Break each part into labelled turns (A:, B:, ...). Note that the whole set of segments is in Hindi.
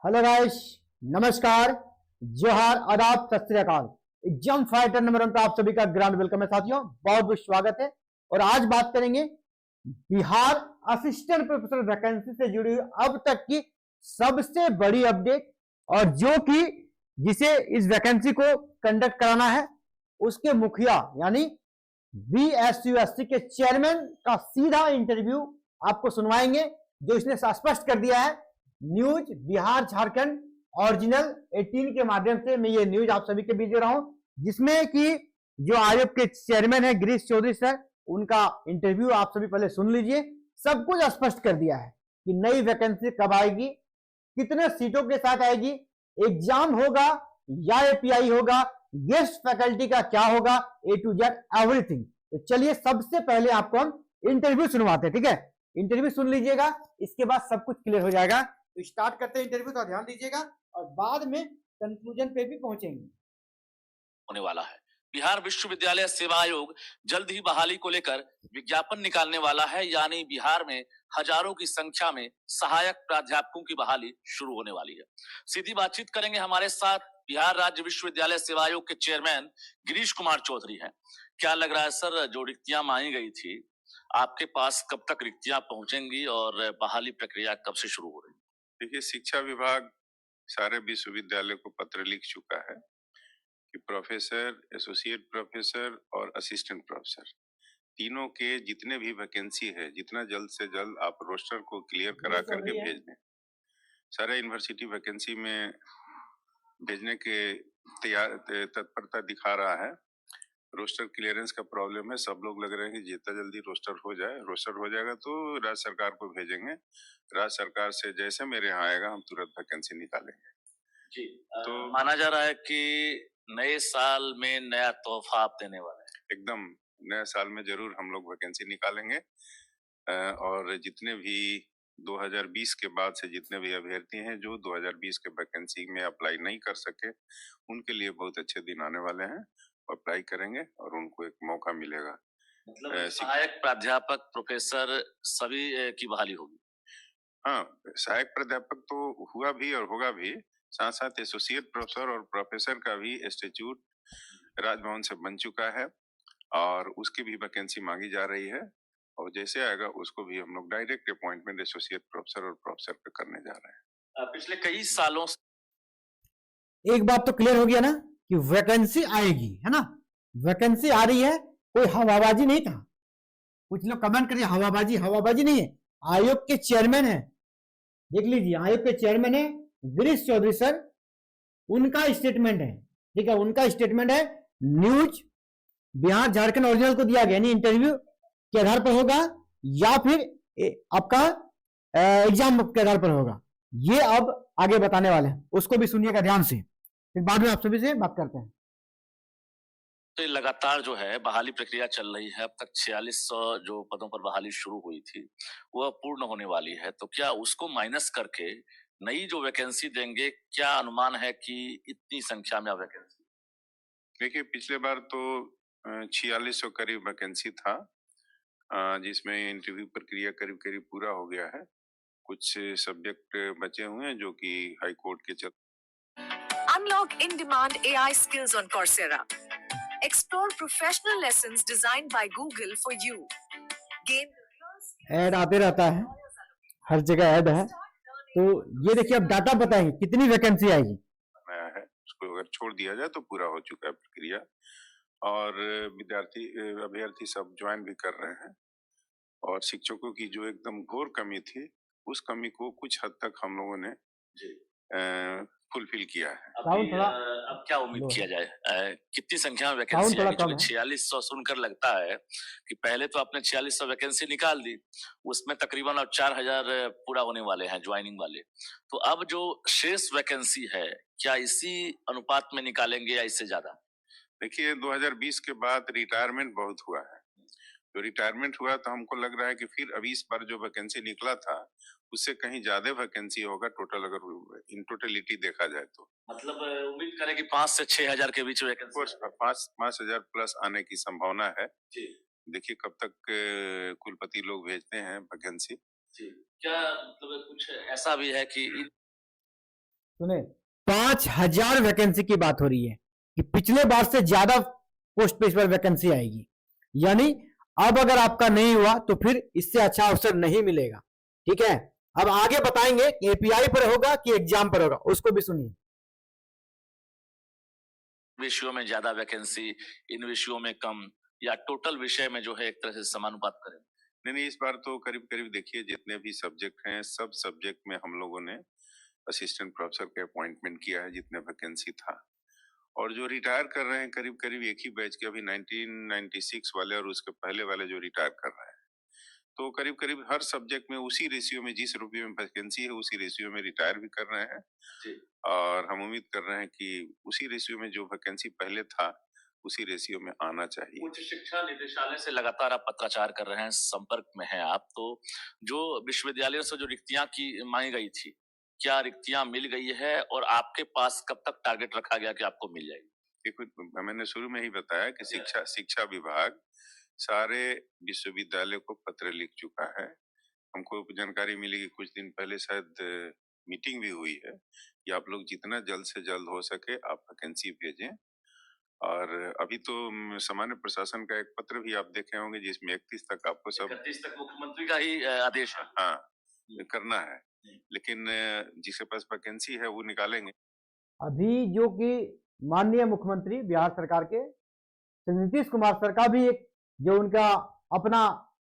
A: हेलो गाइस, नमस्कार, जोहार, आदाब, सत श्री अकाल। एग्जाम फाइटर नंबर 1 पे आप सभी का ग्रांड वेलकम है साथियों, बहुत बहुत स्वागत है। और आज बात करेंगे बिहार असिस्टेंट प्रोफेसर वैकेंसी से जुड़ी हुई अब तक की सबसे बड़ी अपडेट, और जो कि जिसे इस वैकेंसी को कंडक्ट कराना है उसके मुखिया यानी बीएसयूएससी के चेयरमैन का सीधा इंटरव्यू आपको सुनवाएंगे, जो इसने स्पष्ट कर दिया है। न्यूज बिहार झारखंड ओरिजिनल 18 के माध्यम से मैं ये न्यूज आप सभी के बीच दे रहा हूं, जिसमें कि जो आयोग के चेयरमैन है गिरीश चौधरी सर, उनका इंटरव्यू आप सभी पहले सुन लीजिए। सब कुछ स्पष्ट कर दिया है कि नई वैकेंसी कब आएगी, कितने सीटों के साथ आएगी, एग्जाम होगा या एपीआई होगा, गेस्ट फैकल्टी का क्या होगा, ए टू जेड एवरीथिंग। तो चलिए सबसे पहले आपको हम इंटरव्यू सुनवाते हैं, ठीक है। इंटरव्यू सुन लीजिएगा, इसके बाद सब कुछ क्लियर हो जाएगा। तो स्टार्ट करते हैं इंटरव्यू, तो ध्यान दीजिएगा और बाद में कंक्लूजन पे भी पहुंचेंगे।
B: होने वाला है। बिहार विश्वविद्यालय सेवा आयोग जल्द ही बहाली को लेकर विज्ञापन निकालने वाला है, यानी बिहार में हजारों की संख्या में सहायक प्राध्यापकों की बहाली शुरू होने वाली है। सीधी बातचीत करेंगे हमारे साथ बिहार राज्य विश्वविद्यालय सेवा आयोग के चेयरमैन गिरीश कुमार चौधरी हैं। क्या लग रहा है सर, जो रिक्तियां मांगी गई थी आपके पास कब तक रिक्तियां पहुंचेंगी और बहाली प्रक्रिया कब से शुरू हो रही है?
C: देखिए, शिक्षा विभाग सारे विश्वविद्यालय को पत्र लिख चुका है कि प्रोफेसर, एसोसिएट प्रोफेसर और असिस्टेंट प्रोफेसर तीनों के जितने भी वैकेंसी है, जितना जल्द से जल्द आप रोस्टर को क्लियर करा करके भेज दें। सारे यूनिवर्सिटी वैकेंसी में भेजने के तत्परता दिखा रहा है। रोस्टर क्लियरेंस का प्रॉब्लम है, सब लोग लग रहे हैं कि जितना जल्दी रोस्टर हो जाए, रोस्टर हो जाएगा तो राज्य सरकार को भेजेंगे। राज्य सरकार से जैसे मेरे यहाँ आएगा हम तुरंत वैकेंसी निकालेंगे।
B: जी, तो माना जा रहा है कि नए साल में नया तोहफा आप देने वाले हैं।
C: एकदम नए साल में जरूर हम लोग वैकेंसी निकालेंगे और जितने भी 2020 के बाद से जितने भी अभ्यर्थी हैं जो 2020 के वैकेंसी में अप्लाई नहीं कर सके, उनके लिए बहुत अच्छे दिन आने वाले हैं। अप्लाई करेंगे और उनको एक मौका मिलेगा।
B: मतलब सहायक प्राध्यापक, प्रोफेसर सभी की बहाली होगी?
C: हाँ, सहायक प्राध्यापक तो हुआ भी और होगा भी, साथ साथ एसोसिएट प्रोफेसर और प्रोफेसर का भी इंस्टीट्यूट राजभवन से बन चुका है और उसकी भी वैकेंसी मांगी जा रही है। और जैसे आएगा उसको भी हम लोग डायरेक्ट अपॉइंटमेंट एसोसिएट प्रोफेसर और प्रोफेसर का करने जा रहे हैं।
B: पिछले कई सालों
A: एक बात तो क्लियर हो गया ना कि वैकेंसी आएगी, है ना। वैकेंसी आ रही है, कोई हवाबाजी नहीं था। कुछ लोग कमेंट करिए हवाबाजी, हवाबाजी नहीं है। आयोग के चेयरमैन है, देख लीजिए, आयोग के चेयरमैन है गिरीश चौधरी सर, उनका स्टेटमेंट है, ठीक है। उनका स्टेटमेंट है, न्यूज बिहार झारखंड ओरिजिनल को दिया गया, यानी इंटरव्यू के आधार पर होगा या फिर आपका एग्जाम के आधार पर होगा। ये अब आगे बताने वाले हैं, उसको भी सुनिएगा ध्यान से, फिर बाद में आप सभी से बात करते हैं।
B: तो लगातार जो है बहाली प्रक्रिया चल रही है। अब तक 4600 जो पदों पर बहाली शुरू हुई थी वह पूर्ण होने वाली है, तो क्या उसको माइनस करके नई जो वैकेंसी देंगे, क्या अनुमान है कि इतनी संख्या में वैकेंसी?
C: देखिए, पिछले बार तो 4600 करीब वैकेंसी था, जिसमें इंटरव्यू प्रक्रिया करीब करीब पूरा हो गया है। कुछ सब्जेक्ट बचे हुए हैं जो कि हाई कोर्ट के
D: Unlock in-demand AI skills on Coursera. Explore professional lessons designed by Google for you. Gain
A: add आते रहता है, हर जगह ऐड है। तो ये देखिए, अब डाटा बताएंगे कितनी वैकेंसी आएगी।
C: आया है, उसको अगर छोड़ दिया जाए तो पूरा हो चुका है प्रक्रिया और विद्यार्थी अभ्यर्थी सब ज्वाइन भी कर रहे हैं। और शिक्षकों की जो एकदम घोर कमी थी, उस कमी को कुछ हद तक हम लोगों ने फुलफिल किया है।
B: अब क्या उम्मीद किया जाए, कितनी संख्या में वैकेंसी आएगी? क्योंकि 4600 सुनकर लगता है कि पहले तो आपने 4600 वैकेंसी निकाल दी, उसमें तकरीबन अब 4000 पूरा होने वाले हैं ज्वाइनिंग वाले। तो अब जो शेष वैकेंसी है, क्या इसी अनुपात में निकालेंगे या इससे ज्यादा?
C: देखिए, 2020 के बाद रिटायरमेंट बहुत हुआ है। जो रिटायरमेंट हुआ तो हमको लग रहा है कि फिर अभी इस बार जो वैकेंसी निकला था उससे कहीं ज्यादा वैकेंसी होगा टोटल, अगर इन टोटलिटी देखा जाए तो।
B: मतलब उम्मीद करें कि 5 से 6000 के बीच वैकेंसी,
C: 5,000 प्लस आने की संभावना है। देखिए कब तक कुलपति लोग भेजते हैं वैकेंसी।
B: क्या मतलब कुछ ऐसा भी है कि
A: सुने 5000 वैकेंसी की बात हो रही है कि पिछले बार से ज्यादा पोस्ट पे इस बार वैकेंसी आएगी। यानी अब अगर आपका नहीं हुआ तो फिर इससे अच्छा अवसर नहीं मिलेगा। ठीक है, अब आगे बताएंगे कि एपीआई पर होगा कि एग्जाम पर होगा, उसको भी सुनिए।
B: विषयों में ज्यादा वैकेंसी, इन विषयों में कम, या टोटल विषय में जो है एक तरह से समानुपात करें?
C: नहीं, इस बार तो करीब करीब देखिए जितने भी सब्जेक्ट हैं सब सब्जेक्ट में हम लोगों ने असिस्टेंट प्रोफेसर के अपॉइंटमेंट किया है जितने वैकेंसी था। और जो रिटायर कर रहे हैं करीब करीब एक ही बैच के अभी 1996 वाले और उसके पहले वाले जो रिटायर कर रहे हैं, तो करीब करीब हर सब्जेक्ट में उसी रेशियो में, जिस रुपये में वैकेंसी है उसी रेशियो में रिटायर भी कर रहे हैं
B: जी।
C: और हम उम्मीद कर रहे हैं कि उसी रेशियो में जो वैकेंसी पहले था उसी रेशियो में आना चाहिए।
B: उच्च शिक्षा निदेशालय से लगातार आप पत्राचार कर रहे हैं, संपर्क में हैं आप, तो जो विश्वविद्यालयों से जो रिक्तियां की मांगी गई थी, क्या रिक्तियां मिल गई है और आपके पास कब तक टारगेट रखा गया कि आपको मिल जाएगी?
C: देखो, मैंने शुरू में ही बताया कि शिक्षा विभाग सारे विश्वविद्यालय को पत्र लिख चुका है। हमको जानकारी मिली कि कुछ दिन पहले शायद मीटिंग भी हुई है कि आप लोग जितना जल्द से जल्द हो सके आप वैकेंसी भेजें। और अभी तो सामान्य प्रशासन का एक पत्र भी आप देखे होंगे जिसमें 31 तक आपको सब
B: 31 तक मुख्यमंत्री का ही आदेश है।
C: हाँ करना है, लेकिन जिसके पास वैकेंसी है वो निकालेंगे।
A: अभी जो कि माननीय मुख्यमंत्री बिहार सरकार के नीतीश कुमार सर का भी एक जो उनका अपना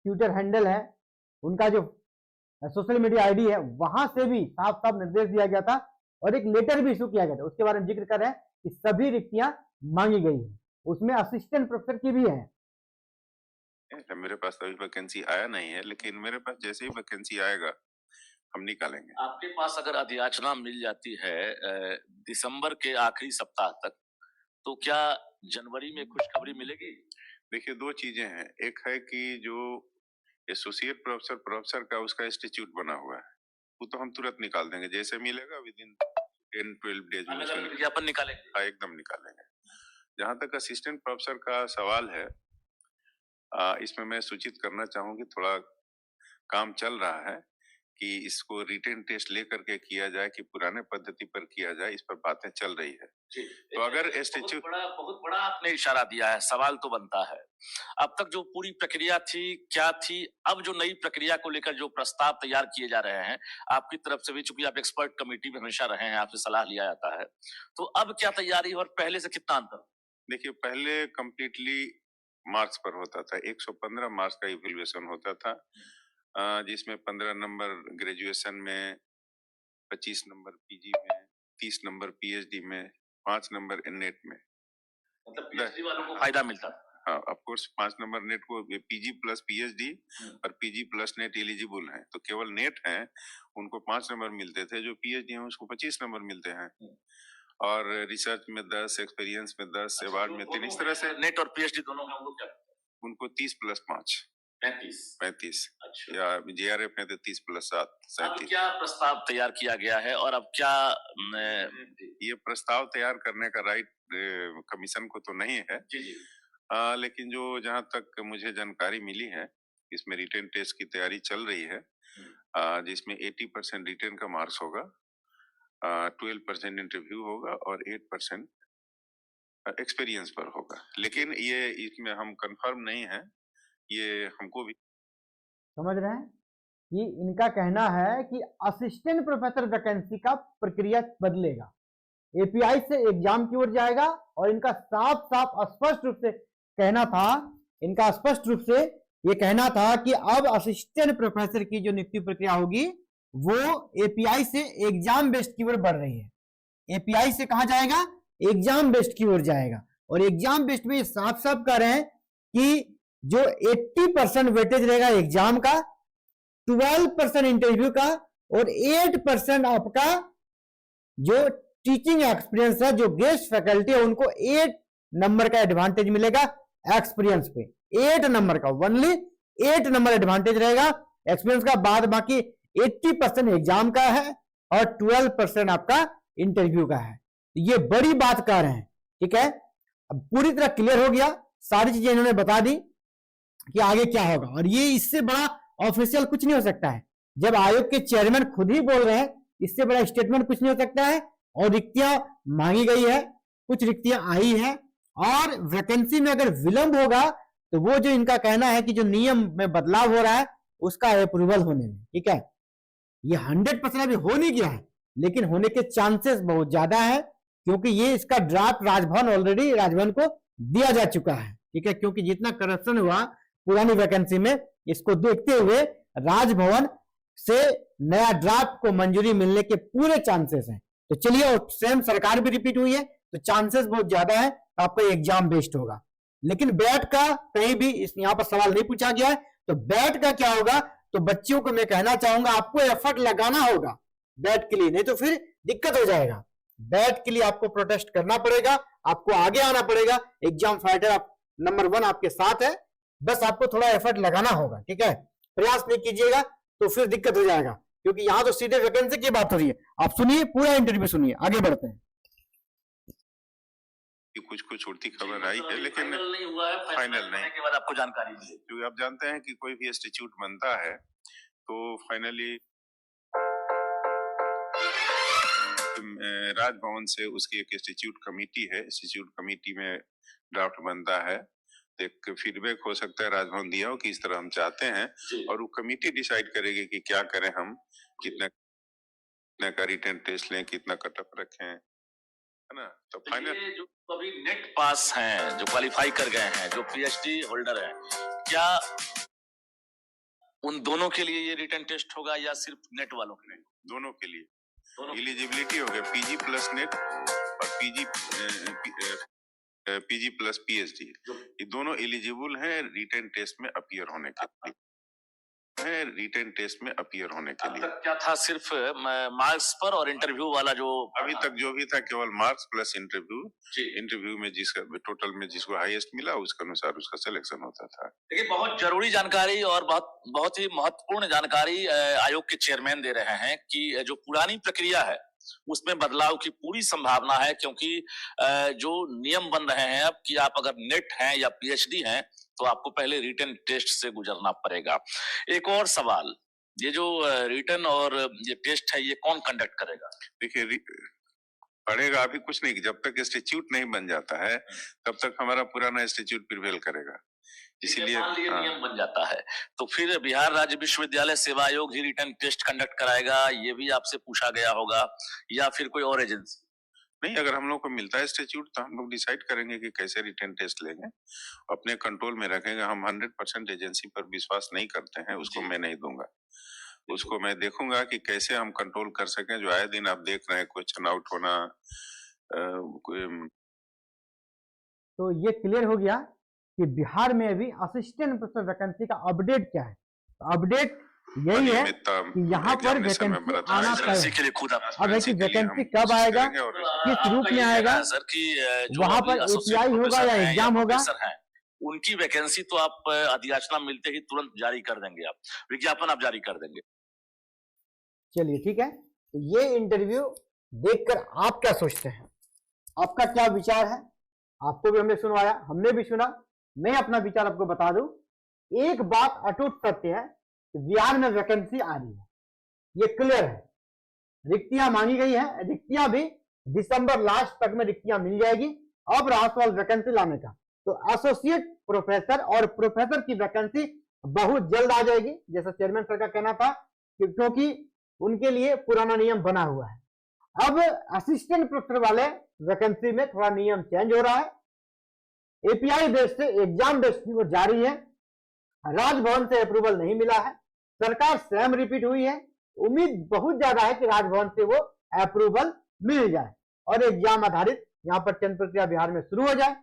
A: ट्विटर हैंडल है, उनका जो सोशल मीडिया आईडी है, वहां से भी साफ साफ निर्देश दिया गया था और एक लेटर भी इशू किया गया था। उसके बारे में जिक्र कर रहे हैं कि सभी रिक्तियां मांगी गई है, उसमें असिस्टेंट प्रोफेसर की भी है।
C: मेरे पास अभी वैकेंसी आया नहीं है, लेकिन मेरे पास जैसे ही वैकेंसी आएगा हम निकालेंगे।
B: आपके पास अगर अधियाचना मिल जाती है दिसंबर के आखिरी सप्ताह तक, तो क्या जनवरी में खुशखबरी मिलेगी?
C: देखिए, दो चीजें हैं। एक है कि जो एसोसिएट प्रोफेसर का उसका इंस्टीट्यूट बना हुआ है, वो तो हम तुरंत निकाल देंगे, जैसे मिलेगा विद इन 10-12 डेज में
B: विज्ञापन निकालेंगे।
C: हाँ, एकदम निकालेंगे। जहां तक असिस्टेंट प्रोफेसर का सवाल है, इसमें मैं सूचित करना चाहूंगी थोड़ा काम चल रहा है कि इसको रिटन टेस्ट लेकर के किया जाए कि पुराने पद्धति पर किया जाए, इस पर बातें चल रही है। तो अगर इंस्टीट्यूट
B: बहुत बड़ा आपने इशारा दिया है, सवाल तो बनता है, अब तक जो पूरी प्रक्रिया थी क्या थी, अब जो नई प्रक्रिया को लेकर जो प्रस्ताव तैयार किए जा रहे हैं आपकी तरफ से भी, चूंकि आप एक्सपर्ट कमेटी में हमेशा रहे हैं, आपसे सलाह लिया जाता है, तो अब क्या तैयारी और पहले से कितना अंतर?
C: देखिए, पहले कंप्लीटली मार्क्स पर होता था, 115 मार्क्स का इवैल्यूएशन होता था, जिसमें 15 नंबर ग्रेजुएशन में, 25 नंबर पीजी में, 30 नंबर पीएचडी में, 5 नंबर नेट में।
B: मतलब पीएचडी वालों को फायदा मिलता?
C: हाँ, ऑफ कोर्स 5 नंबर नेट को पीजी प्लस पीएचडी और पीजी प्लस नेट एलिजिबल हैं, तो केवल नेट हैं उनको 5 नंबर मिलते थे, जो पीएचडी हैं उसको 25 नंबर मिलते हैं, और रिसर्च में 10, एक्सपीरियंस में 10, अवार्ड में 3, इस तरह से
B: नेट और पीएचडी दोनों में उनको क्या?
C: उनको 30 प्लस 5 35।
B: अच्छा।
C: या जेआरएफ में तो 30 प्लस 7
B: अब
C: 37।
B: क्या प्रस्ताव तैयार किया गया है और अब क्या
C: ये प्रस्ताव तैयार करने का राइट कमीशन को तो नहीं है
B: जी जी।
C: लेकिन जो जहां तक मुझे जानकारी मिली है, इसमें रिटन टेस्ट की तैयारी चल रही है, जिसमें 80% रिटन का मार्क्स होगा, 12% इंटरव्यू होगा और 8% एक्सपीरियंस पर होगा। लेकिन ये इसमें हम कंफर्म नहीं है, ये हमको भी
A: समझ रहे हैं कि इनका कहना है कि असिस्टेंट प्रोफेसर वैकेंसी का प्रक्रिया बदलेगा, एपीआई से एग्जाम की ओर जाएगा, और इनका साफ साफ स्पष्ट रूप से कहना था, इनका स्पष्ट रूप से ये कहना था कि अब असिस्टेंट प्रोफेसर की जो नियुक्ति प्रक्रिया होगी वो एपीआई से एग्जाम बेस्ड की ओर बढ़ रही है। एपीआई से कहां जाएगा? एग्जाम बेस्ड की ओर जाएगा, और एग्जाम बेस्ड में साफ साफ कह रहे हैं कि जो 80% वेटेज रहेगा एग्जाम का, 12% इंटरव्यू का, और 8% आपका जो टीचिंग एक्सपीरियंस है, जो गेस्ट फैकल्टी है, उनको 8 नंबर का एडवांटेज मिलेगा एक्सपीरियंस पे। 8 नंबर का, ओनली 8 नंबर एडवांटेज रहेगा एक्सपीरियंस का, बाद बाकी 80% एग्जाम का है और 12% आपका इंटरव्यू का है। ये बड़ी बात कह रहे हैं, ठीक है। अब पूरी तरह क्लियर हो गया, सारी चीजें इन्होंने बता दी कि आगे क्या होगा, और ये इससे बड़ा ऑफिशियल कुछ नहीं हो सकता है। जब आयोग के चेयरमैन खुद ही बोल रहे हैं इससे बड़ा स्टेटमेंट कुछ नहीं हो सकता है। और रिक्तियां मांगी गई है, कुछ रिक्तियां आई है, और वैकेंसी में अगर विलंब होगा तो वो जो इनका कहना है कि जो नियम में बदलाव हो रहा है उसका अप्रूवल होने में, ठीक है, ये 100% अभी हो नहीं गया है, लेकिन होने के चांसेस बहुत ज्यादा है, क्योंकि ये इसका ड्राफ्ट राजभवन ऑलरेडी राजभवन को दिया जा चुका है, ठीक है, क्योंकि जितना करप्शन हुआ पुरानी वैकेंसी में, इसको देखते हुए राजभवन से नया ड्राफ्ट को मंजूरी मिलने के पूरे चांसेस हैं। तो चलिए, सेम सरकार भी रिपीट हुई है तो चांसेस बहुत ज्यादा है आपका एग्जाम बेस्ड होगा। लेकिन बैट का कहीं भी यहाँ पर सवाल नहीं पूछा गया है, तो बैट का क्या होगा, तो बच्चों को मैं कहना चाहूंगा आपको एफर्ट लगाना होगा बैट के लिए, नहीं तो फिर दिक्कत हो जाएगा। बैट के लिए आपको प्रोटेस्ट करना पड़ेगा, आपको आगे आना पड़ेगा। एग्जाम फाइटर नंबर 1 आपके साथ है, बस आपको थोड़ा एफर्ट लगाना होगा, ठीक है। प्रयास नहीं कीजिएगा तो फिर दिक्कत हो जाएगा, क्योंकि यहां तो सीधे वैकेंसी की बात हो रही है। आप सुनिए, पूरा इंटरव्यू सुनिए, आगे बढ़ते हैं।
C: कुछ उड़ती खबर आई है, लेकिन
B: फाइनल नहीं हुआ है।
C: फाइनल नहीं
B: के बाद आपको जानकारी मिली,
C: क्योंकि आप जानते हैं कि कोई भी इंस्टीट्यूट बनता है तो फाइनली राजभवन से उसकी एक इंस्टीट्यूट कमेटी है, इंस्टीट्यूट कमेटी में ड्राफ्ट बनता है, एक फीडबैक हो सकता है राजभवन दिया हो कि इस तरह हम चाहते हैं, और वो कमेटी डिसाइड करेगी कि क्या करें, हम कितना का रिटन टेस्ट लें, कितना कटअप रखें, है ना। तो फाइनल
B: जो अभी नेट पास हैं, जो क्वालिफाई कर गए हैं, जो पीएचडी होल्डर हैं, क्या उन दोनों के लिए ये रिटन टेस्ट होगा या सिर्फ नेट वालों के लिए?
C: दोनों के लिए एलिजिबिलिटी हो गया, पीजी प्लस नेट और पीजी प्लस पीएचडी, ये दोनों एलिजिबल हैं रिटन टेस्ट में अपीयर होने के लिए, रिटन टेस्ट में अपीयर होने के लिए।
B: क्या था, सिर्फ मार्क्स पर और इंटरव्यू वाला जो
C: अभी तक जो भी था केवल मार्क्स प्लस इंटरव्यू में जिसका टोटल में जिसको हाईएस्ट मिला उसके अनुसार उसका सिलेक्शन होता था।
B: देखिए, बहुत जरूरी जानकारी और बहुत ही महत्वपूर्ण जानकारी आयोग के चेयरमैन दे रहे हैं कि जो पुरानी प्रक्रिया है उसमें बदलाव की पूरी संभावना है, क्योंकि जो नियम बन रहे हैं अब कि आप अगर नेट हैं या पीएचडी हैं तो आपको पहले रिटन टेस्ट से गुजरना पड़ेगा। एक और सवाल, ये जो रिटन और ये टेस्ट है ये कौन कंडक्ट करेगा?
C: देखिए, पढ़ेगा अभी कुछ नहीं, जब तक इंस्टीट्यूट नहीं बन जाता है तब तक हमारा पुराना इंस्टीट्यूट प्रिवेल करेगा, इसीलिए
B: नियम बन जाता है तो फिर बिहार राज्य विश्वविद्यालय सेवा आयोग ही रिटन टेस्ट कंडक्ट कराएगा, ये भी आपसे पूछा गया होगा, या फिर कोई और एजेंसी?
C: नहीं, अगर हम लोग को मिलता है इंस्टीट्यूट तो हम लोग डिसाइड करेंगे कि कैसे रिटन टेस्ट लेंगे, अपने कंट्रोल में रखेंगे। हम 100% एजेंसी पर विश्वास नहीं करते हैं, उसको मैं नहीं दूंगा, उसको मैं देखूंगा कि कैसे हम कंट्रोल कर सकें। जो आए दिन आप देख रहे हैं क्वेश्चन आउट होना,
A: तो ये क्लियर हो गया कि बिहार में अभी असिस्टेंट प्रोफेसर वैकेंसी का अपडेट क्या है। तो अपडेट यही है कि यहाँ पर वैकेंसी आना चाहिए। अब है कि वैकेंसी कब आएगा, किस रूप में आएगा,
B: सर कि
A: वहां पर एपीआई होगा या एग्जाम होगा,
B: उनकी वैकेंसी तो आप अधियाचना मिलते ही तुरंत जारी कर देंगे, आप विज्ञापन आप जारी कर देंगे।
A: चलिए ठीक है, तो ये इंटरव्यू देखकर आप क्या सोचते हैं, आपका क्या विचार है? आपको भी हमने सुनवाया, हमने भी सुना, मैं अपना विचार आपको बता दूं। एक बात अटूट सत्य है, बिहार में वैकेंसी आ रही है, ये क्लियर है। रिक्तियां मांगी गई है, रिक्तियां भी दिसंबर लास्ट तक में रिक्तियां मिल जाएगी। अब रहा सवाल वैकेंसी लाने का, तो एसोसिएट प्रोफेसर और प्रोफेसर की वैकेंसी बहुत जल्द आ जाएगी, जैसा चेयरमैन सर का कहना था, क्योंकि उनके लिए पुराना नियम बना हुआ है। अब असिस्टेंट प्रोफेसर वाले वैकेंसी में थोड़ा नियम चेंज हो रहा है, एपीआई बेस से एग्जाम बेस की वो जारी है, राजभवन से अप्रूवल नहीं मिला है, सरकार स्वयं रिपीट हुई है। उम्मीद बहुत ज्यादा है कि राजभवन से वो अप्रूवल मिल जाए और एग्जाम आधारित यहाँ पर चयन प्रक्रिया बिहार में शुरू हो जाए।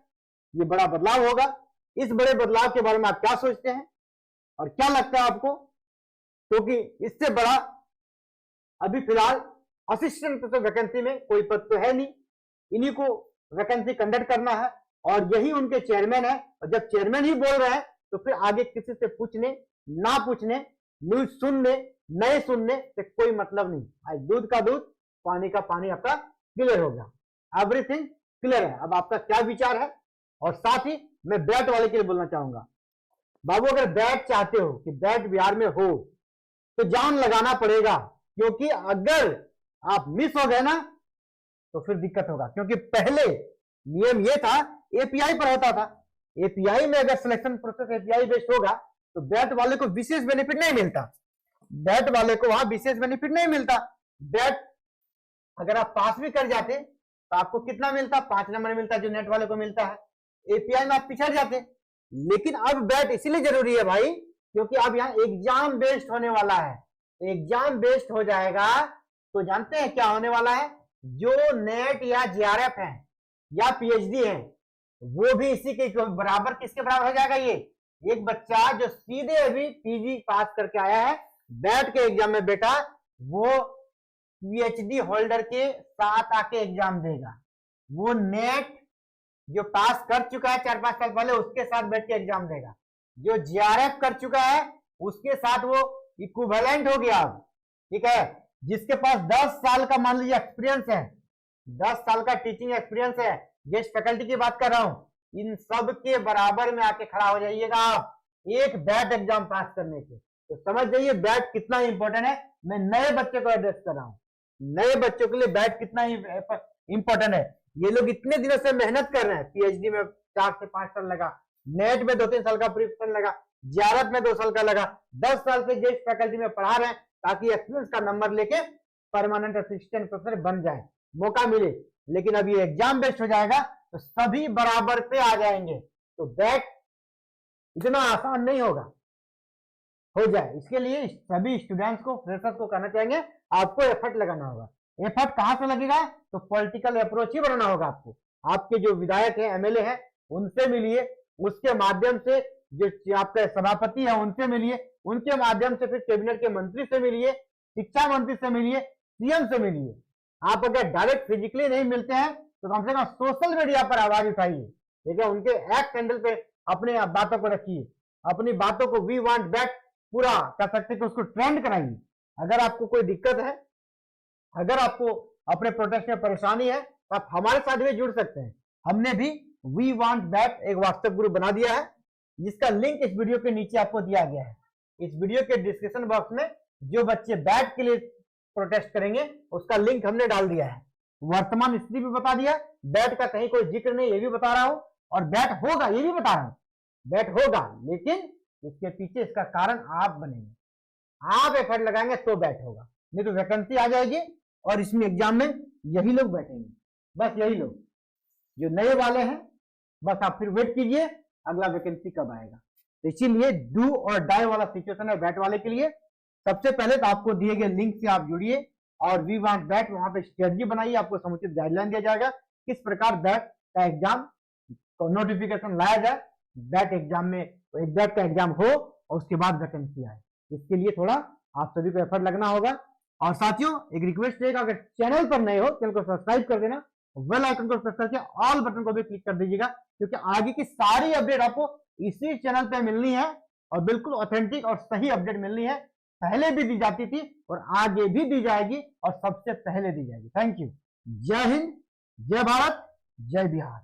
A: ये बड़ा बदलाव होगा। इस बड़े बदलाव के बारे में आप क्या सोचते हैं और क्या लगता है आपको? क्योंकि इससे बड़ा अभी फिलहाल असिस्टेंट प्रोफेसर वैकेंसी में कोई पद तो है नहीं, इन्हीं को वैकेंसी कंडक्ट करना है और यही उनके चेयरमैन है। और जब चेयरमैन ही बोल रहे हैं तो फिर आगे किसी से पूछने ना पूछने, न्यूज सुनने नहीं सुनने से कोई मतलब नहीं। आज दूध का दूध, पानी का पानी आपका क्लियर हो गया, एवरीथिंग क्लियर है। अब आपका क्या विचार है? और साथ ही मैं बैट वाले के लिए बोलना चाहूंगा, बाबू अगर बैट चाहते हो कि बैट बिहार में हो तो जान लगाना पड़ेगा, क्योंकि अगर आप मिस हो गए ना तो फिर दिक्कत होगा, क्योंकि पहले नियम ये था एपीआई पर होता था। एपीआई में अगर सिलेक्शन प्रोसेस एपीआई बेस्ड होगा तो बैट वाले को विशेष बेनिफिट नहीं मिलता, बैट वाले को वहां विशेष बेनिफिट नहीं मिलता। बैट अगर आप पास भी कर जाते तो आपको कितना मिलता, 5 नंबर मिलता जो नेट वाले को मिलता है। एपीआई में आप पिछड़ जाते। लेकिन अब बैट इसीलिए जरूरी है भाई क्योंकि अब यहाँ एग्जाम बेस्ड होने वाला है। एग्जाम बेस्ड हो जाएगा तो जानते हैं क्या होने वाला है, जो नेट या जीआरएफ है या पीएचडी है वो भी इसी के बराबर, किसके बराबर हो जाएगा। ये एक बच्चा जो सीधे अभी पीजी पास करके आया है बैट के एग्जाम में बेटा, वो पीएचडी होल्डर के साथ आके एग्जाम देगा। वो नेट जो पास कर चुका है 4-5 साल पहले उसके साथ बैठ के एग्जाम देगा। जो जीआरएफ कर चुका है उसके साथ वो इक्विवेलेंट हो गया। ठीक है, जिसके पास 10 साल का मान लीजिए एक्सपीरियंस है, 10 साल का टीचिंग एक्सपीरियंस है, गेस्ट फैकल्टी की बात कर रहा हूं, इन सब के बराबर में आके खड़ा हो जाइएगा आप एक बैट एग्जाम पास करने के। तो समझ जाइए बैट कितना इंपॉर्टेंट है। मैं नए बच्चे को एड्रेस कर रहा हूं, नए बच्चों के लिए बैट कितना इंपॉर्टेंट है। ये लोग इतने दिनों से मेहनत कर रहे हैं, पीएचडी में 4 से 5 साल लगा, नेट में 2-3 साल का प्रिपरेशन लगा, जीआरएफ में 2 साल का लगा, 10 साल से गेस्ट फैकल्टी में पढ़ा रहे हैं ताकि एक्सपीरियंस का नंबर लेके परमानेंट असिस्टेंट प्रोफेसर बन जाए, मौका मिले। लेकिन अब ये एग्जाम बेस्ड हो जाएगा तो सभी बराबर पे आ जाएंगे, तो बैट इतना आसान नहीं होगा, हो जाए। इसके लिए सभी स्टूडेंट्स को, फ्रेशर्स को कहना चाहेंगे आपको एफर्ट लगाना होगा। एफर्ट कहां से लगेगा, तो पॉलिटिकल अप्रोच ही बनाना होगा आपको। आपके जो विधायक है, एमएलए है, उनसे मिलिए, उसके माध्यम से जो आपके सभापति है उनसे मिलिए, उनके माध्यम से फिर कैबिनेट के मंत्री से मिलिए, शिक्षा मंत्री से मिलिए, सीएम से मिलिए। आप अगर डायरेक्ट फिजिकली नहीं मिलते हैं तो कम से कम सोशल मीडिया पर आवाज उठाइए, ठीक है, उनके एक्ट हैंडल पे अपने बातों को रखिए, अपनी बातों को वी वांट बैक पूरा कर सकते हैं, उसको ट्रेंड कराइए। अगर आपको कोई दिक्कत है, अगर आपको अपने प्रोटेस्ट में परेशानी है तो आप हमारे साथ भी जुड़ सकते हैं। हमने भी वी वांट बैक एक व्हाट्सएप ग्रुप बना दिया है, जिसका लिंक इस वीडियो के नीचे आपको दिया गया है। इस वीडियो के डिस्क्रिप्शन बॉक्स में जो बच्चे बैट के लिए प्रोटेस्ट करेंगे उसका लिंक हमने डाल दिया है। वर्तमान स्थिति भी बता दिया, बैट का कहीं कोई जिक्र नहीं ये भी बता रहा हूं, और बैट होगा ये भी बता रहा हूं। बैट होगा, लेकिन इसके पीछे इसका कारण आप बनेंगे, आप एफर्ट लगाएंगे तो बैट होगा, नहीं तो वैकेंसी आ जाएगी और इसमें एग्जाम में यही लोग बैठेंगे, बस यही लोग जो नए वाले हैं। बस आप फिर वेट कीजिए अगला वैकेंसी कब आएगा। तो इसीलिए डू और डाई वाला सिचुएशन है बैट वाले के लिए। सबसे पहले तो आपको दिए गए लिंक से आप जुड़िए और वी वांट बैट वहां पे स्ट्रेटजी बनाइए, आपको समुचित गाइडलाइन दिया जाएगा किस प्रकार बैट का एग्जाम को नोटिफिकेशन लाया जाए, बैट एग्जाम में एक बैट का एग्जाम हो और उसके बाद वैकेंसी आए। इसके लिए थोड़ा आप सभी को एफर्ट लगना होगा। और साथियों एक रिक्वेस्ट रहेगा, अगर चैनल पर नए हो चैनल को सब्सक्राइब कर देना, बेल आइकन को प्रेस करके ऑल बटन को भी क्लिक कर दीजिएगा, क्योंकि आगे की सारी अपडेट आपको इसी चैनल पे मिलनी है और बिल्कुल ऑथेंटिक और सही अपडेट मिलनी है। पहले भी दी जाती थी और आगे भी दी जाएगी और सबसे पहले दी जाएगी। Thank you. जय हिंद, जय भारत, जय बिहार।